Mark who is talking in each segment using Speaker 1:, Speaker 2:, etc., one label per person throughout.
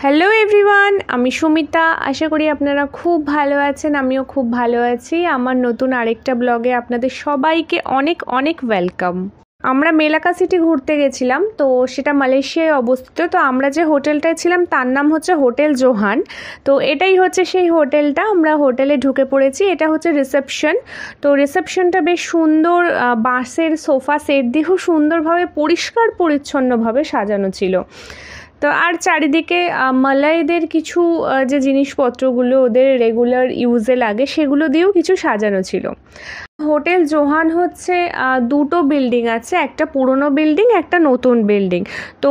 Speaker 1: Hello everyone, আমি সুমিতা। আশা করি আপনারা খুব ভালো আছেন। আমিও খুব ভালো আছি। আমার নতুন আরেকটা ব্লগে আপনাদের সবাইকে অনেক অনেক ওয়েলকাম। আমরা মেলাকা সিটি ঘুরতে গেছিলাম, তো সেটা মালয়েশিয়ায় অবস্থিত। তো আমরা যে হোটেলটায় ছিলাম তার নাম হচ্ছে হোটেল জোহান। তো এটাই হচ্ছে সেই হোটেলটা। আমরা হোটেলে ঢুকে পড়েছি। এটা হচ্ছে রিসেপশন। তো রিসেপশনটা বেশ সুন্দর, বাঁশের সোফা সেট দিয়ে খুব সুন্দরভাবে পরিষ্কার পরিচ্ছন্নভাবে সাজানো ছিল। তো আর চারিদিকে মালাইদের কিছু যে জিনিসপত্রগুলো ওদের রেগুলার ইউজে লাগে সেগুলো দিয়েও কিছু সাজানো ছিল। হোটেল জোহান হচ্ছে দুটো বিল্ডিং আছে, একটা পুরনো বিল্ডিং, একটা নতুন বিল্ডিং। তো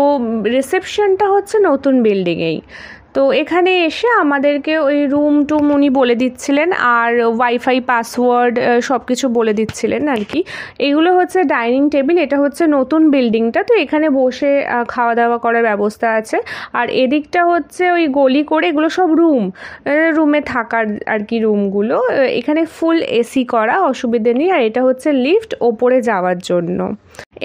Speaker 1: রিসেপশনটা হচ্ছে নতুন বিল্ডিংয়েই। তো এখানে এসে আমাদেরকে ওই রুম টুম উনি বলে দিচ্ছিলেন, আর ওয়াইফাই পাসওয়ার্ড সব কিছু বলে দিচ্ছিলেন আর কি। এগুলো হচ্ছে ডাইনিং টেবিল। এটা হচ্ছে নতুন বিল্ডিংটা। তো এখানে বসে খাওয়া দাওয়া করার ব্যবস্থা আছে। আর এদিকটা হচ্ছে ওই গলি করে এগুলো সব রুমে থাকার আর কি রুমগুলো। এখানে ফুল এসি করা, অসুবিধে নেই। আর এটা হচ্ছে লিফট ওপরে যাওয়ার জন্য।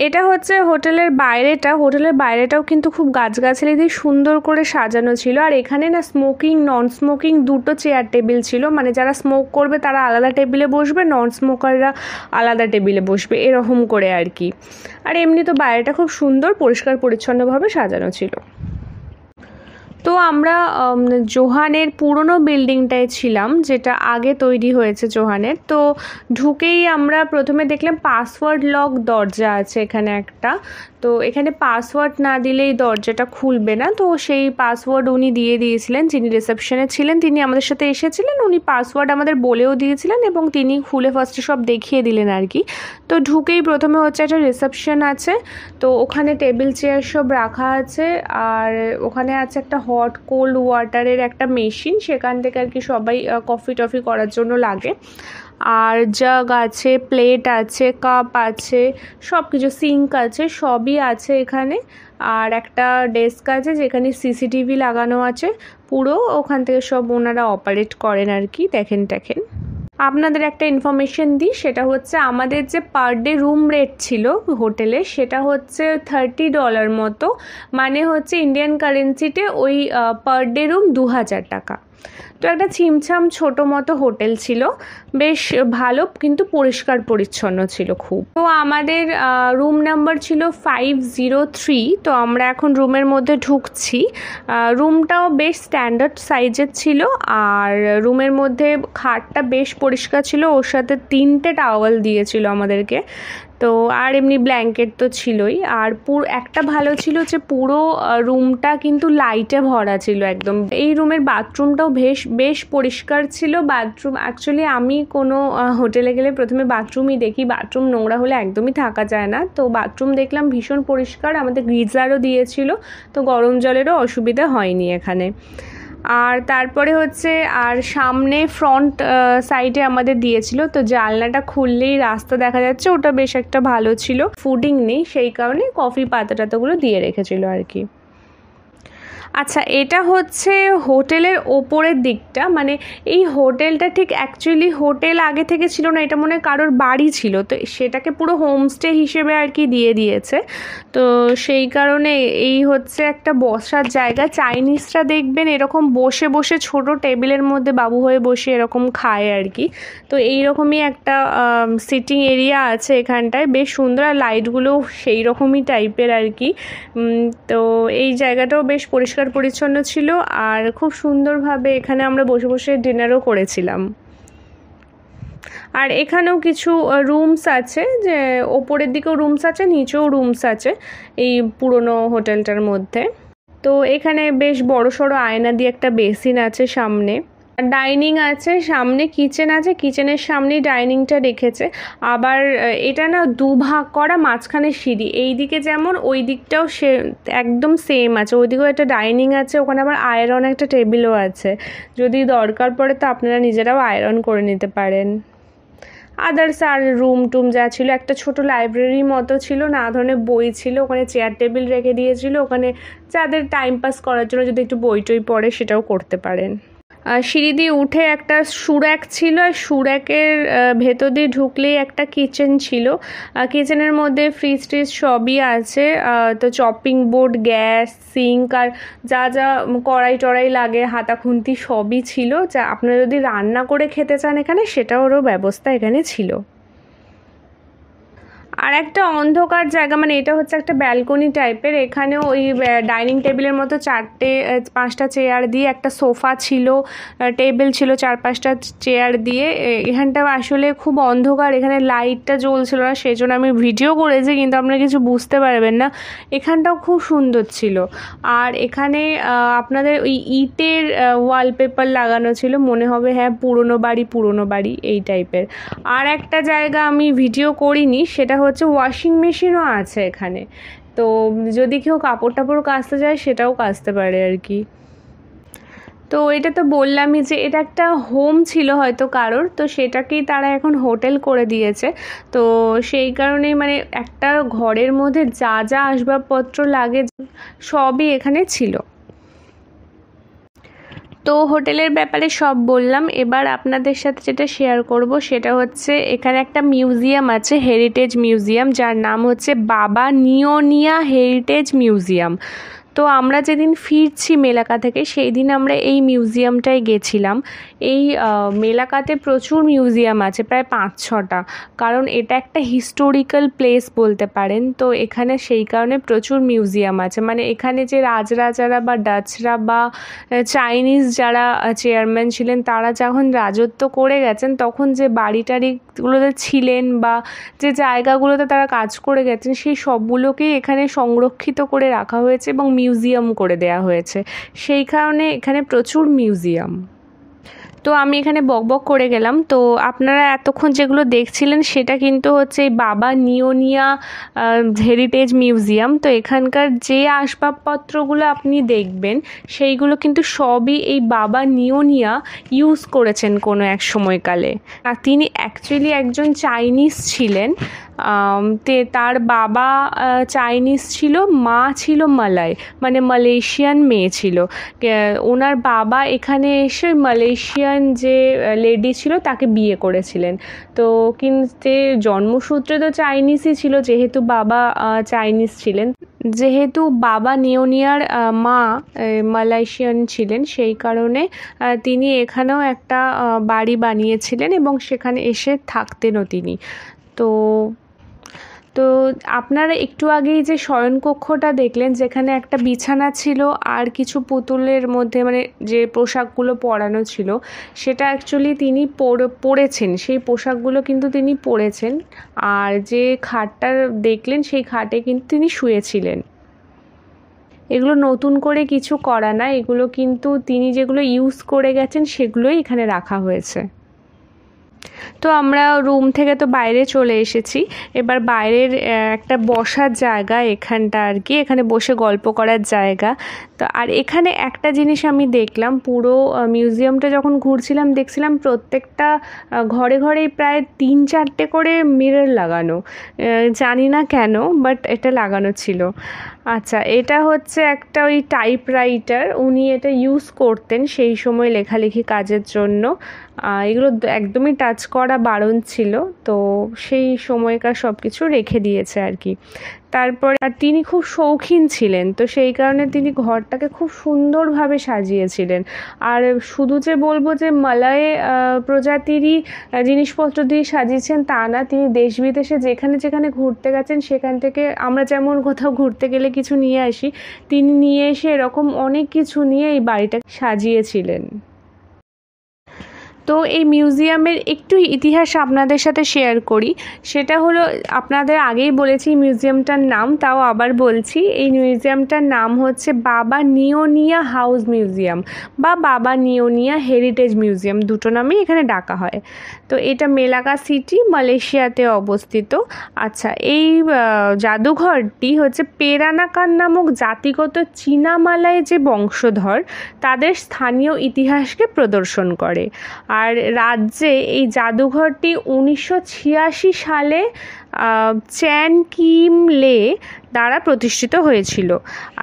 Speaker 1: এটা হচ্ছে হোটেলের বাইরেটা। হোটেলের বাইরেটাও কিন্তু খুব গাছগাছালি দিয়ে সুন্দর করে সাজানো ছিল। আর এখানে না স্মোকিং নন স্মোকিং দুটো চেয়ার টেবিল ছিল, মানে যারা স্মোক করবে তারা আলাদা টেবিলে বসবে, নন স্মোকাররা আলাদা টেবিলে বসবে, এরকম করে আর কি। আর এমনি তো বাইরেটা খুব সুন্দর পরিষ্কার পরিচ্ছন্নভাবে সাজানো ছিল। তো আমরা জোহানের পুরনো বিল্ডিংটায় ছিলাম, যেটা আগে তৈরি হয়েছে জোহানের। তো ঢুকেই আমরা প্রথমে দেখলাম পাসওয়ার্ড লক দরজা আছে এখানে একটা। তো এখানে পাসওয়ার্ড না দিলেই দরজাটা খুলবে না। তো সেই পাসওয়ার্ড উনি দিয়ে দিয়েছিলেন, যিনি রিসেপশনে ছিলেন তিনি আমাদের সাথে এসেছিলেন। উনি পাসওয়ার্ড আমাদের বলেও দিয়েছিলেন এবং তিনি খুলে ফার্স্টে সব দেখিয়ে দিলেন আর কি। তো ঢুকেই প্রথমে হচ্ছে একটা রিসেপশন আছে। তো ওখানে টেবিল চেয়ার সব রাখা আছে। আর ওখানে আছে একটা হট কোল্ড ওয়াটারের একটা মেশিন, সেখান থেকে আর কি সবাই কফি টফি করার জন্য লাগে। আর জাগ আছে, প্লেট আছে, কাপ আছে, সব কিছু, সিঙ্ক আছে, সবই আছে এখানে। আর একটা ডেস্ক আছে যেখানে সিসিটিভি লাগানো আছে পুরো। ওখান থেকে সব ওনারা অপারেট করেন আর কি। দেখেন আপনাদের একটা ইনফরমেশন দিই, সেটা হচ্ছে আমাদের যে পার ডে রুম রেট ছিল হোটেলে সেটা হচ্ছে $30 মতো, মানে হচ্ছে ইন্ডিয়ান কারেন্সিতে ওই পার ডে রুম 2000 টাকা। তো একটা ছিমছাম ছোটো মতো হোটেল ছিল, বেশ ভালো, কিন্তু পরিষ্কার পরিচ্ছন্ন ছিল খুব। তো আমাদের রুম নাম্বার ছিল 503। তো আমরা এখন রুমের মধ্যে ঢুকছি। রুমটাও বেশ স্ট্যান্ডার্ড সাইজের ছিল। আর রুমের মধ্যে খাটটা বেশ পরিষ্কার ছিল, ওর সাথে 3টে টাওয়াল দিয়েছিল আমাদেরকে। তো আর এমনি ব্ল্যাঙ্কেট তো ছিলই। আর একটা ভালো ছিল যে পুরো রুমটা কিন্তু লাইটে ভরা ছিল একদম। এই রুমের বাথরুমটাও বেশ পরিষ্কার ছিল। বাথরুম অ্যাকচুয়ালি আমি কোনো হোটেলে গেলে প্রথমে বাথরুমই দেখি, বাথরুম নোংরা হলে একদমই থাকা যায় না। তো বাথরুম দেখলাম ভীষণ পরিষ্কার। আমাদের গিজারও দিয়েছিল, তো গরম জলেরও অসুবিধা হয়নি এখানে। আর তারপরে হচ্ছে আর সামনে ফ্রন্ট সাইডে আমাদের দিয়েছিল, তো জানলাটা খুললেই রাস্তা দেখা যাচ্ছে, ওটা বেশ একটা ভালো ছিল। ফুডিং নেই, সেই কারণে কফি পাতাটাগুলো দিয়ে রেখেছিল আর কি। আচ্ছা, এটা হচ্ছে হোটেলের ওপরের দিকটা। মানে এই হোটেলটা ঠিক অ্যাকচুয়ালি হোটেল আগে থেকে ছিল না, এটা মনে হয় কারোর বাড়ি ছিল, তো সেটাকে পুরো হোমস্টে হিসেবে আর কি দিয়ে দিয়েছে। তো সেই কারণে এই হচ্ছে একটা বসার জায়গা। চাইনিজরা দেখবেন এরকম বসে বসে ছোট টেবিলের মধ্যে বাবু হয়ে বসে এরকম খায় আর কি। তো এইরকমই একটা সিটিং এরিয়া আছে এখানটায়, বেশ সুন্দর। আর লাইটগুলো সেই রকমই টাইপের আর কি। তো এই জায়গাটাও বেশ পরিষ্কার পরিচ্ছন্ন ছিল। আর খুব সুন্দরভাবে এখানে আমরা বসে বসে ডিনারও করেছিলাম। আর এখানেও কিছু রুমস আছে, যে ওপরের দিকেও রুমস আছে, নিচেও রুমস আছে এই পুরনো হোটেলটার মধ্যে। তো এখানে বেশ বড়সড় আয়না দিয়ে একটা বেসিন আছে সামনে। ডাইনিং আছে সামনে, কিচেন আছে, কিচেনের সামনেই ডাইনিংটা রেখেছে। আবার এটা না দুভাগ করা, মাঝখানে সিঁড়ি। এই দিকে যেমন ওই দিকটাও সে একদম সেম আছে। ওইদিকেও একটা ডাইনিং আছে, ওখানে আবার আয়রন একটা টেবিলও আছে। যদি দরকার পড়ে তো আপনারা নিজেরাও আয়রন করে নিতে পারেন। আদার্স আর রুম টুম যা ছিল, একটা ছোট লাইব্রেরি মতো ছিল, নানা ধরনের বই ছিল, ওখানে চেয়ার টেবিল রেখে দিয়েছিল। ওখানে যাদের টাইম পাস করার জন্য যদি একটু বই টই পড়ে সেটাও করতে পারেন। সিঁড়ি দিয়ে উঠে একটা সুরাক ছিল, আর সুরাকের ভেতর দিয়ে ঢুকলেই একটা কিচেন ছিল। কিচেনের মধ্যে ফ্রিজ ট্রিজ সবই আছে। তো চপিং বোর্ড, গ্যাস, সিঙ্ক আর যা যা কড়াই টড়াই লাগে, হাতা খুন্তি সবই ছিল। যা আপনারা যদি রান্না করে খেতে চান এখানে, সেটারও ব্যবস্থা এখানে ছিল। আর একটা অন্ধকার জায়গা, মানে এটা হচ্ছে একটা ব্যালকনি টাইপের। এখানেও ওই ডাইনিং টেবিলের মতো 4-5টা চেয়ার দিয়ে একটা সোফা ছিল, টেবিল ছিল 4-5টা চেয়ার দিয়ে। এখানটা আসলে খুব অন্ধকার, এখানে লাইটটা জ্বলছিল না, সেই জন্য আমি ভিডিও করেছি কিন্তু আপনারা কিছু বুঝতে পারবেন না। এখানটাও খুব সুন্দর ছিল। আর এখানে আপনাদের ওই ইটের ওয়ালপেপার লাগানো ছিল, মনে হবে হ্যাঁ পুরনো বাড়ি এই টাইপের। আর একটা জায়গা আমি ভিডিও করিনি, সেটা হচ্ছে ওয়াশিং মেশিনও আছে এখানে। তো যদি কেউ কাপড় টাপড় কাচতে যায় সেটাও কাচতে পারে আর কি। তো এটা তো বললামই যে এটা একটা হোম ছিল হয়তো কারোর, তো সেটাকেই তারা এখন হোটেল করে দিয়েছে। তো সেই কারণেই মানে একটা ঘরের মধ্যে যা যা আসবাবপত্র লাগে সবই এখানে ছিল। তো হোটেলের ব্যাপারে সব বললাম। এবার আপনাদের সাথে যেটা শেয়ার করব সেটা হচ্ছে এখানে একটা মিউজিয়াম আছে, হেরিটেজ মিউজিয়াম, যার নাম হচ্ছে বাবা নিওনিয়া হেরিটেজ মিউজিয়াম। তো আমরা যেদিন ফিরছি মেলাকা থেকে সেই দিন আমরা এই মিউজিয়ামটায় গেছিলাম। এই মেলাকাতে প্রচুর মিউজিয়াম আছে, প্রায় 5-6টা, কারণ এটা একটা হিস্টোরিক্যাল প্লেস বলতে পারেন। তো এখানে সেই কারণে প্রচুর মিউজিয়াম আছে। মানে এখানে যে রাজরাজারা বা ডাচরা বা চাইনিজ যারা চেয়ারম্যান ছিলেন, তারা যখন রাজত্ব করে গেছেন তখন যে বাড়ি টাড়িগুলোতে ছিলেন বা যে জায়গাগুলোতে তারা কাজ করে গেছেন, সেই সবগুলোকেই এখানে সংরক্ষিত করে রাখা হয়েছে এবং মিউজিয়াম করে দেয়া হয়েছে। সেই কারণে এখানে প্রচুর মিউজিয়াম। তো আমি এখানে বকবক করে গেলাম। তো আপনারা এতক্ষণ যেগুলো দেখছিলেন সেটা কিন্তু হচ্ছে এই বাবা নিওনিয়া হেরিটেজ মিউজিয়াম। তো এখানকার যে আসবাবপত্রগুলো আপনি দেখবেন সেইগুলো কিন্তু সবই এই বাবা নিওনিয়া ইউজ করেছেন কোনো এক সময়কালে। আর তিনি অ্যাকচুয়ালি একজন চাইনিজ ছিলেন। তার বাবা চাইনিজ ছিল, মা ছিল মালয়, মানে মালয়েশিয়ান মেয়ে ছিল। ওনার বাবা এখানে এসে মালয়েশিয়ান যে লেডি ছিল তাকে বিয়ে করেছিলেন। তো কিন্তু জন্মসূত্রে তো চাইনিজই ছিল, যেহেতু বাবা চাইনিজ ছিলেন। যেহেতু বাবা নিওনিয়ার মা মালয়েশিয়ান ছিলেন, সেই কারণে তিনি এখানেও একটা বাড়ি বানিয়েছিলেন এবং সেখানে এসে থাকতেনও তিনি। তো আপনারা একটু আগেই যে শয়নকক্ষটা দেখলেন, যেখানে একটা বিছানা ছিল আর কিছু পুতুলের মধ্যে মানে যে পোশাকগুলো পরানো ছিল, সেটা অ্যাকচুয়ালি তিনি পরেছেন, সেই পোশাকগুলো কিন্তু তিনি পরেছেন। আর যে খাটটা দেখলেন সেই খাটে কিন্তু তিনি শুয়েছিলেন। এগুলো নতুন করে কিছু করা না, এগুলো কিন্তু তিনি যেগুলো ইউজ করে গেছেন সেগুলোই এখানে রাখা হয়েছে। তো আমরা রুম থেকে তো বাইরে চলে এসেছি। এবার বাইরের একটা বসার জায়গা এখানটা আর কি, এখানে বসে গল্প করার জায়গা। তো আর এখানে একটা জিনিস আমি দেখলাম, পুরো মিউজিয়ামটা যখন ঘুরছিলাম দেখছিলাম প্রত্যেকটা ঘরে ঘরেই প্রায় 3-4টে করে মিরর লাগানো। জানি না কেন, বাট এটা লাগানো ছিল। আচ্ছা, এটা হচ্ছে একটা ওই টাইপরাইটার, উনি এটা ইউজ করতেন সেই সময় লেখালেখি কাজের জন্য। এগুলো একদমই টাচ করা বারণ ছিল, তো সেই সময়কার সব কিছু রেখে দিয়েছে আর কি। তারপরে আর তিনি খুব শৌখিন ছিলেন, তো সেই কারণে তিনি ঘরটাকে খুব সুন্দরভাবে সাজিয়েছিলেন। আর শুধু যে বলবো যে মালয় প্রজাতিরই জিনিসপত্র দিয়ে সাজিয়েছেন তা না, তিনি দেশ বিদেশে যেখানে যেখানে ঘুরতে গেছেন সেখান থেকে আমরা যেমন কোথাও ঘুরতে গেলে কিছু নিয়ে আসি, তিনি নিয়ে এসে এরকম অনেক কিছু নিয়ে এই বাড়িটা সাজিয়েছিলেন। তো এই মিউজিয়ামের একটু ইতিহাস আপনাদের সাথে শেয়ার করি। সেটা হলো, আপনাদের আগেই বলেছি মিউজিয়ামটার নাম, তাও আবার বলছি, এই মিউজিয়ামটার নাম হচ্ছে বাবা নিওনিয়া হাউস মিউজিয়াম বা বাবা নিওনিয়া হেরিটেজ মিউজিয়াম, দুটো নামেই এখানে ডাকা হয়। তো এটা মেলাকা সিটি, মালয়েশিয়াতে অবস্থিত। আচ্ছা, এই জাদুঘরটি হচ্ছে পেরানাকান নামক জাতিগত চীনা মালয় যে বংশধর, তাদের স্থানীয় ইতিহাসকে প্রদর্শন করে। আর রাজ্যে এই জাদুঘরটি 1986 সালে চ্যান কিম লে দ্বারা প্রতিষ্ঠিত হয়েছিল।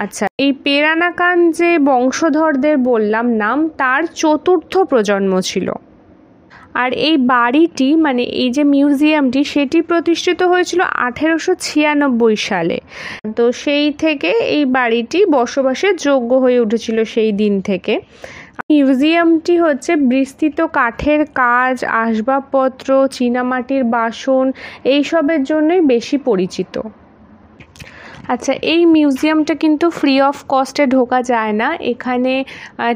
Speaker 1: আচ্ছা, এই পেরানাকান যে বংশধরদের বললাম নাম, তার 4র্থ প্রজন্ম ছিল। আর এই বাড়িটি মানে এই যে মিউজিয়ামটি সেটি প্রতিষ্ঠিত হয়েছিল 1896 সালে। তো সেই থেকে এই বাড়িটি বসবাসের যোগ্য হয়ে উঠেছিল সেই দিন থেকে। মিউজিয়ামটি হচ্ছে বিস্তৃত কাঠের কাজ, আসবাবপত্র, চীনামাটির বাসন এইসবের জন্যই বেশি পরিচিত। আচ্ছা, এই মিউজিয়ামটা কিন্তু ফ্রি অফ কস্টে ঢোকা যায় না, এখানে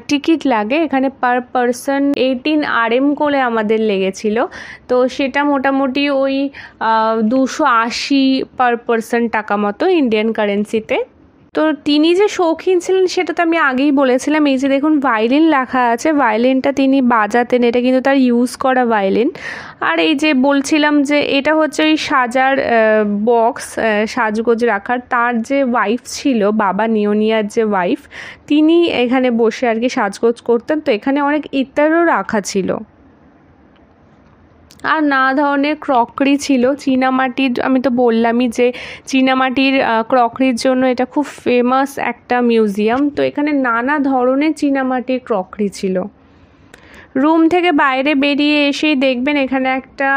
Speaker 1: টিকিট লাগে। এখানে পার পারসন 18 RM করে আমাদের লেগেছিল। তো সেটা মোটামুটি ওই 280 পার পারসন টাকা মতো ইন্ডিয়ান কারেন্সিতে। তো তিনি যে শৌখিন ছিলেন সেটা তো আমি আগেই বলেছিলাম। এই যে দেখুন ভায়োলিন লেখা আছে, ভায়োলিনটা তিনি বাজাতেন, এটা কিন্তু তার ইউজ করা ভায়োলিন। আর এই যে বলছিলাম যে এটা হচ্ছে ওই সাজার বক্স, সাজগোজ রাখার। তার যে ওয়াইফ ছিল, বাবা নিওনিয়ার যে ওয়াইফ, তিনি এখানে বসে আর কি সাজগোজ করতেন। তো এখানে অনেক ইত্যারও রাখা ছিল আর নানা ধরনের ক্রকারি ছিল। চীনামাটির, আমি তো বললামই যে চীনামাটির ক্রকারির জন্য এটা খুব ফেমাস একটা মিউজিয়াম। তো এখানে নানা ধরনের চীনামাটির ক্রকারি ছিল। রুম থেকে বাইরে বেরিয়ে এসেই দেখবেন এখানে একটা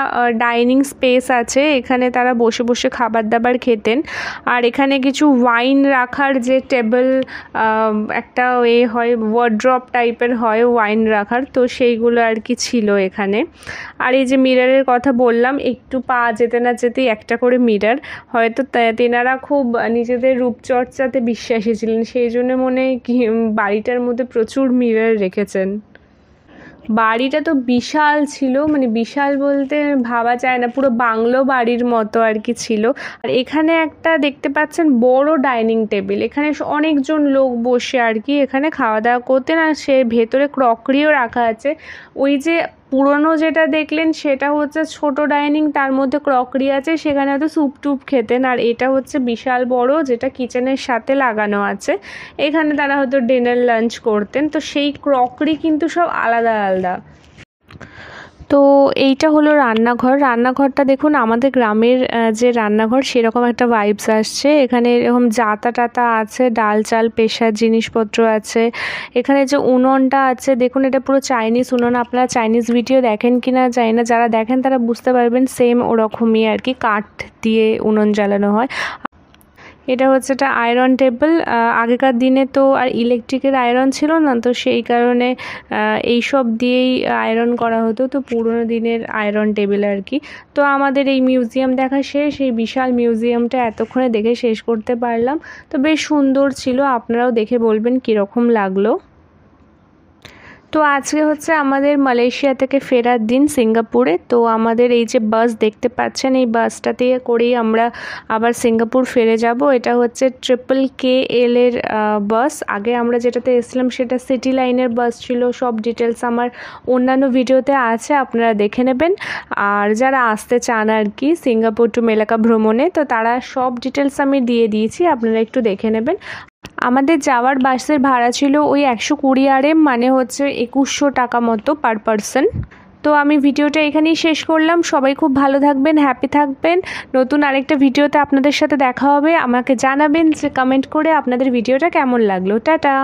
Speaker 1: ডাইনিং স্পেস আছে, এখানে তারা বসে বসে খাবার দাবার খেতেন। আর এখানে কিছু ওয়াইন রাখার যে টেবিল, একটা হয় ওয়ার্ড্রপ টাইপের হয় ওয়াইন রাখার, তো সেইগুলো আর কি ছিল এখানে। আর এই যে মিররের কথা বললাম, একটু পা যেতে না যেতেই একটা করে মিরর। হয়তো তেনারা খুব নিজেদের রূপচর্চাতে বিশ্বাসী ছিলেন, সেই জন্য মনে হয় বাড়িটার মধ্যে প্রচুর মিরর রেখেছেন। বাড়িটা তো বিশাল ছিল, মানে বিশাল বলতে ভাবা যায় না, পুরো বাংলো বাড়ির মতো আর কি ছিল। আর এখানে একটা দেখতে পাচ্ছেন বড় ডাইনিং টেবিল, এখানে অনেকজন লোক বসে আর কি এখানে খাওয়া দাওয়া করতেন। আর সে ভেতরে ক্রকারিও রাখা আছে। ওই যে পুরনো যেটা দেখলেন সেটা হচ্ছে ছোট ডাইনিং, তার মধ্যে ক্রকারি আছে, সেখানে হয়তো স্যুপ টুপ খেতেন। আর এটা হচ্ছে বিশাল বড়, যেটা কিচেনের সাথে লাগানো আছে, এখানে তারা হয়তো ডিনার লাঞ্চ করতেন। তো সেই ক্রকারি কিন্তু সব আলাদা আলাদা। তো এইটা হলো রান্নাঘর। রান্নাঘরটা দেখুন আমাদের গ্রামের যে রান্নাঘর সেরকম একটা ভাইবস আসছে। এখানে এরকম জাতা টাতা আছে, ডাল চাল পেশার জিনিসপত্র আছে। এখানে যে উনুনটা আছে দেখুন, এটা পুরো চাইনিজ উনুন। আপনারা চাইনিজ ভিডিও দেখেন কি না জানি না, যারা দেখেন তারা বুঝতে পারবেন, সেম ওরকমই আর কি, কাঠ দিয়ে উনুন জ্বালানো হয়। এটা হচ্ছে একটা আয়রন টেবিল। আগেকার দিনে তো আর ইলেকট্রিকের আয়রন ছিল না, তো সেই কারণে এইসব দিয়েই আয়রন করা হতো। তো পুরোনো দিনের আয়রন টেবিল আর কি। তো আমাদের এই মিউজিয়াম দেখা শেষ। এই বিশাল মিউজিয়ামটা এতক্ষণে দেখে শেষ করতে পারলাম। তো বেশ সুন্দর ছিল, আপনারাও দেখে বলবেন কীরকম লাগলো। তো আজকে হচ্ছে আমাদের মালয়েশিয়া থেকে ফেরার দিন সিঙ্গাপুরে। তো আমাদের এই যে বাস দেখতে পাচ্ছেন, এই বাসটাতে করেই আমরা আবার সিঙ্গাপুর ফিরে যাব। এটা হচ্ছে KKL এর বাস। আগে আমরা যেটাতে এসেছিলাম সেটা সিটি লাইনের বাস ছিল। সব ডিটেলস আমার অন্যান্য ভিডিওতে আছে, আপনারা দেখে নেবেন। আর যারা আসতে চান আর কি সিঙ্গাপুর টু মেলাকা ভ্রমণে, তো তারা সব ডিটেলস আমি দিয়ে দিয়েছি, আপনারা একটু দেখে নেবেন। আমাদের যাওয়ার বাসের ভাড়া ছিল ওই 120 RM, মানে হচ্ছে 2100 টাকা মতো পার পারসন। তো আমি ভিডিওটা এখানেই শেষ করলাম। সবাই খুব ভালো থাকবেন, হ্যাপি থাকবেন। নতুন আরেকটা ভিডিওতে আপনাদের সাথে দেখা হবে। আমাকে জানাবেন যে কমেন্ট করে আপনাদের ভিডিওটা কেমন লাগলো। টাটা।